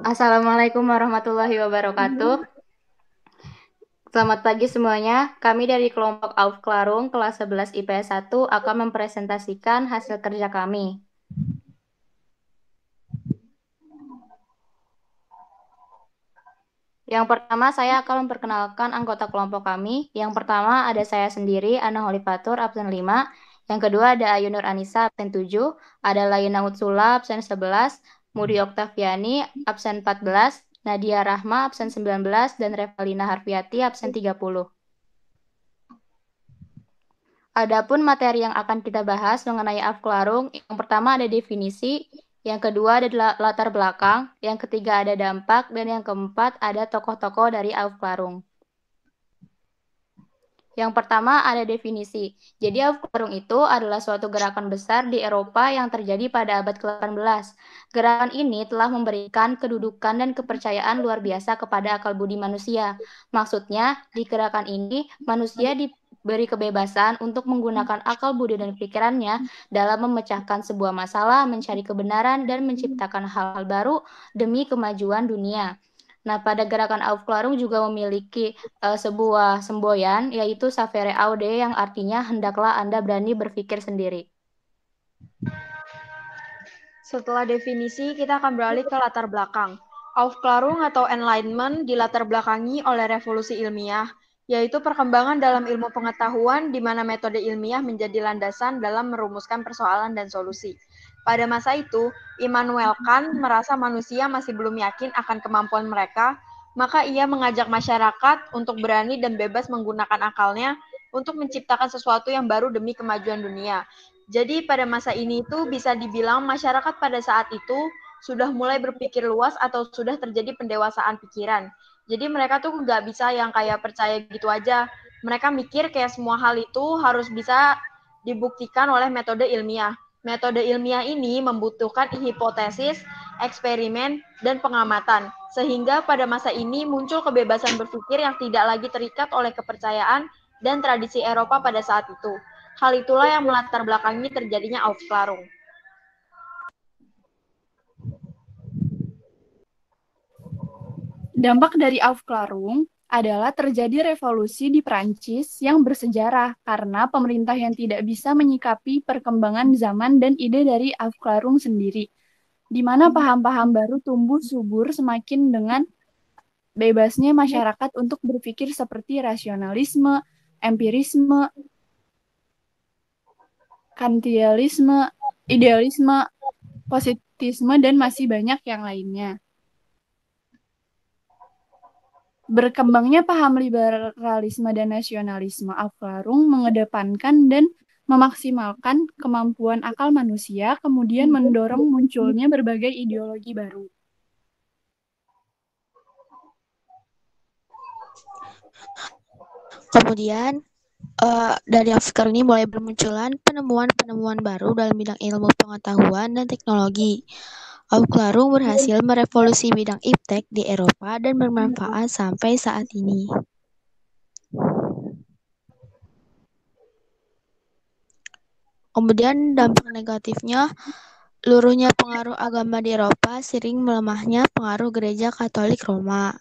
Assalamualaikum warahmatullahi wabarakatuh. Selamat pagi semuanya. Kami dari kelompok Auf Klarung kelas 11 IPS 1 akan mempresentasikan hasil kerja kami. Yang pertama, saya akan memperkenalkan anggota kelompok kami. Yang pertama ada saya sendiri, Ana Holifatur, absen 5. Yang kedua ada Ayu Nur Anissa, absen 7. Ada Laina Utsula, absen 11. Mudi Oktaviani, absen 14. Nadia Rahma, absen 19. Dan Revalina Harfiati, absen 30. Adapun materi yang akan kita bahas mengenai Afklarung, yang pertama ada definisi, yang kedua ada latar belakang, yang ketiga ada dampak, dan yang keempat ada tokoh-tokoh dari Afklarung. Yang pertama ada definisi. Jadi Aufklärung itu adalah suatu gerakan besar di Eropa yang terjadi pada abad ke-18. Gerakan ini telah memberikan kedudukan dan kepercayaan luar biasa kepada akal budi manusia. Maksudnya, di gerakan ini manusia diberi kebebasan untuk menggunakan akal budi dan pikirannya dalam memecahkan sebuah masalah, mencari kebenaran, dan menciptakan hal-hal baru demi kemajuan dunia. Nah, pada gerakan Aufklärung juga memiliki sebuah semboyan, yaitu Savere Aude, yang artinya hendaklah Anda berani berpikir sendiri. Setelah definisi, kita akan beralih ke latar belakang. Aufklärung atau Enlightenment dilatar belakangi oleh revolusi ilmiah, yaitu perkembangan dalam ilmu pengetahuan di mana metode ilmiah menjadi landasan dalam merumuskan persoalan dan solusi. Pada masa itu, Immanuel Kant merasa manusia masih belum yakin akan kemampuan mereka, maka ia mengajak masyarakat untuk berani dan bebas menggunakan akalnya untuk menciptakan sesuatu yang baru demi kemajuan dunia. Jadi pada masa ini tuh bisa dibilang masyarakat pada saat itu sudah mulai berpikir luas atau sudah terjadi pendewasaan pikiran. Jadi mereka tuh nggak bisa yang kayak percaya gitu aja. Mereka mikir kayak semua hal itu harus bisa dibuktikan oleh metode ilmiah. Metode ilmiah ini membutuhkan hipotesis, eksperimen, dan pengamatan. Sehingga pada masa ini muncul kebebasan berpikir yang tidak lagi terikat oleh kepercayaan dan tradisi Eropa pada saat itu. Hal itulah yang melatar belakangi terjadinya Aufklärung. Dampak dari Aufklärung adalah terjadi revolusi di Prancis yang bersejarah karena pemerintah yang tidak bisa menyikapi perkembangan zaman dan ide dari Aufklärung sendiri, di mana paham-paham baru tumbuh subur semakin dengan bebasnya masyarakat untuk berpikir seperti rasionalisme, empirisme, kantialisme, idealisme, positisme, dan masih banyak yang lainnya. Berkembangnya paham liberalisme dan nasionalisme, Aufklärung mengedepankan dan memaksimalkan kemampuan akal manusia, kemudian mendorong munculnya berbagai ideologi baru. Kemudian dari Aufklärung ini mulai bermunculan penemuan-penemuan baru dalam bidang ilmu pengetahuan dan teknologi. Aufklärung berhasil merevolusi bidang iptek di Eropa dan bermanfaat sampai saat ini. Kemudian dampak negatifnya, luruhnya pengaruh agama di Eropa sering melemahnya pengaruh gereja Katolik Roma.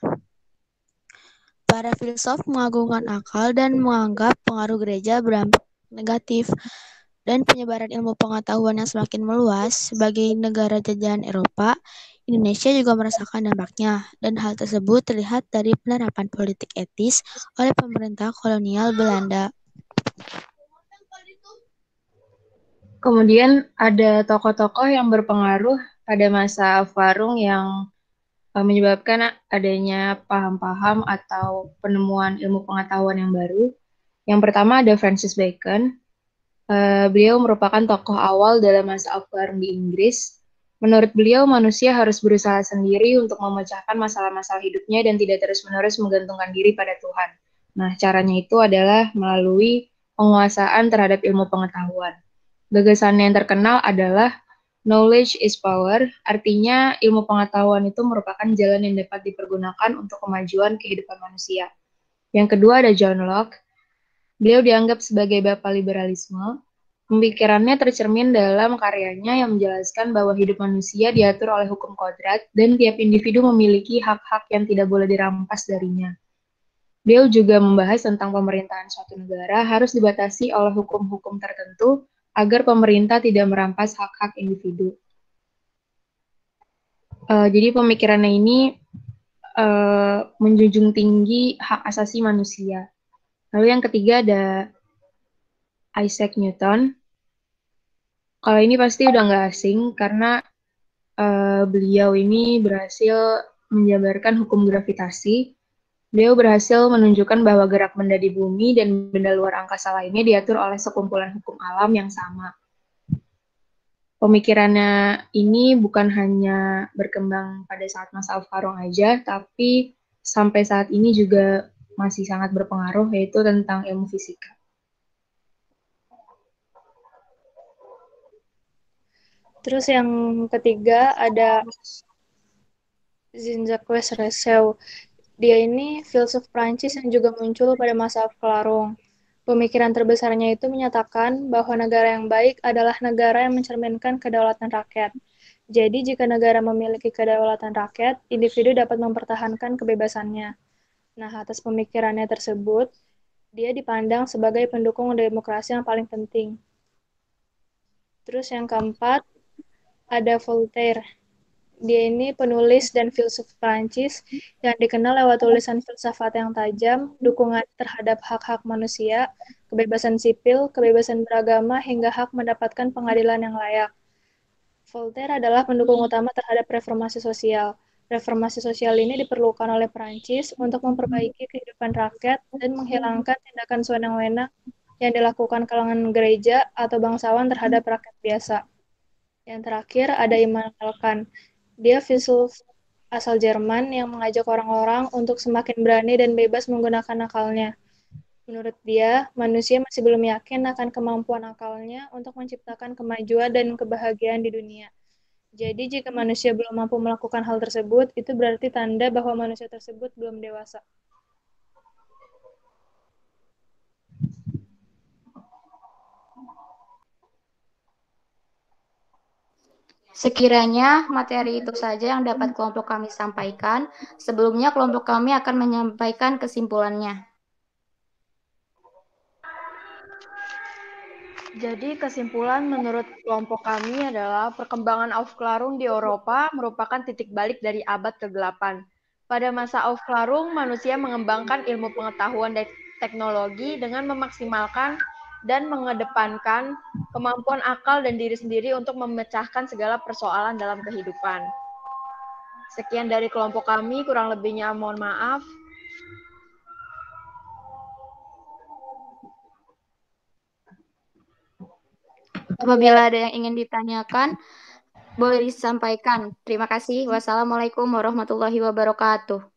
Para filsuf mengagungkan akal dan menganggap pengaruh gereja berdampak negatif, dan penyebaran ilmu pengetahuan yang semakin meluas sebagai negara jajahan Eropa, Indonesia juga merasakan dampaknya, dan hal tersebut terlihat dari penerapan politik etis oleh pemerintah kolonial Belanda. Kemudian ada tokoh-tokoh yang berpengaruh pada masa Aufklärung yang menyebabkan adanya paham-paham atau penemuan ilmu pengetahuan yang baru. Yang pertama ada Francis Bacon. Beliau merupakan tokoh awal dalam masa Aufklärung di Inggris. Menurut beliau, manusia harus berusaha sendiri untuk memecahkan masalah-masalah hidupnya dan tidak terus-menerus menggantungkan diri pada Tuhan. Nah, caranya itu adalah melalui penguasaan terhadap ilmu pengetahuan. Gagasan yang terkenal adalah knowledge is power, artinya ilmu pengetahuan itu merupakan jalan yang dapat dipergunakan untuk kemajuan kehidupan manusia. Yang kedua ada John Locke. Beliau dianggap sebagai bapak liberalisme. Pemikirannya tercermin dalam karyanya yang menjelaskan bahwa hidup manusia diatur oleh hukum kodrat dan tiap individu memiliki hak-hak yang tidak boleh dirampas darinya. Beliau juga membahas tentang pemerintahan suatu negara harus dibatasi oleh hukum-hukum tertentu agar pemerintah tidak merampas hak-hak individu. Jadi pemikirannya ini menjunjung tinggi hak asasi manusia. Lalu yang ketiga ada Isaac Newton. Kalau ini pasti udah nggak asing karena beliau ini berhasil menjabarkan hukum gravitasi. Beliau berhasil menunjukkan bahwa gerak benda di bumi dan benda luar angkasa lainnya diatur oleh sekumpulan hukum alam yang sama. Pemikirannya ini bukan hanya berkembang pada saat masa Al-Farung aja, tapi sampai saat ini juga masih sangat berpengaruh, yaitu tentang ilmu fisika. Terus yang ketiga ada Jean-Jacques Rousseau. Dia ini filsuf Prancis yang juga muncul pada masa Afklarung. Pemikiran terbesarnya itu menyatakan bahwa negara yang baik adalah negara yang mencerminkan kedaulatan rakyat. Jadi jika negara memiliki kedaulatan rakyat, individu dapat mempertahankan kebebasannya. Nah, atas pemikirannya tersebut, dia dipandang sebagai pendukung demokrasi yang paling penting. Terus yang keempat, ada Voltaire. Dia ini penulis dan filsuf Prancis yang dikenal lewat tulisan filsafat yang tajam, dukungan terhadap hak-hak manusia, kebebasan sipil, kebebasan beragama, hingga hak mendapatkan pengadilan yang layak. Voltaire adalah pendukung utama terhadap reformasi sosial. Reformasi sosial ini diperlukan oleh Prancis untuk memperbaiki kehidupan rakyat dan menghilangkan tindakan sewenang-wenang yang dilakukan kalangan gereja atau bangsawan terhadap rakyat biasa. Yang terakhir ada Immanuel Kant. Dia filsuf asal Jerman yang mengajak orang-orang untuk semakin berani dan bebas menggunakan akalnya. Menurut dia, manusia masih belum yakin akan kemampuan akalnya untuk menciptakan kemajuan dan kebahagiaan di dunia. Jadi, jika manusia belum mampu melakukan hal tersebut, itu berarti tanda bahwa manusia tersebut belum dewasa. Sekiranya materi itu saja yang dapat kelompok kami sampaikan, sebelumnya kelompok kami akan menyampaikan kesimpulannya. Jadi kesimpulan menurut kelompok kami adalah perkembangan Aufklärung di Eropa merupakan titik balik dari abad ke-8. Pada masa Aufklärung, manusia mengembangkan ilmu pengetahuan dan teknologi dengan memaksimalkan dan mengedepankan kemampuan akal dan diri sendiri untuk memecahkan segala persoalan dalam kehidupan. Sekian dari kelompok kami, kurang lebihnya mohon maaf. Apabila ada yang ingin ditanyakan, boleh disampaikan. Terima kasih. Wassalamualaikum warahmatullahi wabarakatuh.